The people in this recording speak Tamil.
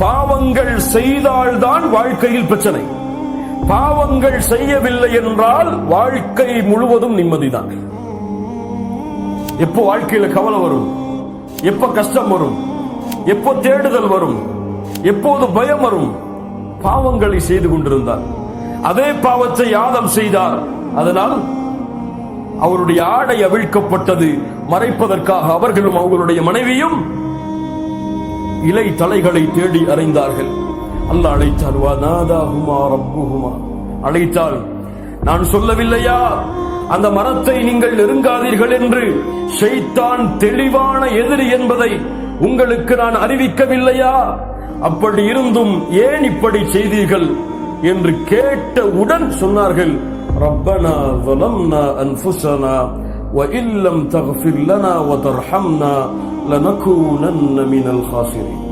பாவங்கள் செய்தால்தான் வாழ்க்கையில் பிரச்சனை. பாவங்கள் செய்யவில்லை என்றால் வாழ்க்கை முழுவதும் நிம்மதிதான். எப்போ வாழ்க்கையில கவலை வரும், எப்ப கஷ்டம் வரும், எப்போ தேடுதல் வரும், எப்போது பயம் வரும்? பாவங்களை செய்து கொண்டிருந்தார். அதே பாவத்தை ஆதம் செய்தார். அதனால் அவருடைய ஆடை அவிழ்க்கப்பட்டது. மறைப்பதற்காக அவர்களும் அவர்களுடைய மனைவியும் இலை தலைகளை தேடி அறைந்தார்கள். அல்லாஹ் அழைத்தார், வநாதாஹுமா ரப்புஹுமா. அழைத்தால், நான் சொல்லவில்லையா அந்த மரத்தை நீங்கள் நெருங்காதீர்கள் என்று? ஷைத்தான் தெளிவான எதிரி என்பதை உங்களுக்கு நான் அறிவிக்கவில்லையா? அப்படி இருந்தும் ஏன் இப்படி செய்தீர்கள் என்று கேட்டவுடன் சொன்னார்கள், ரப்பனா ظلمنا أنفسنا وإن لم تغفر لنا وترحمنا لنكونن من الخاسرين.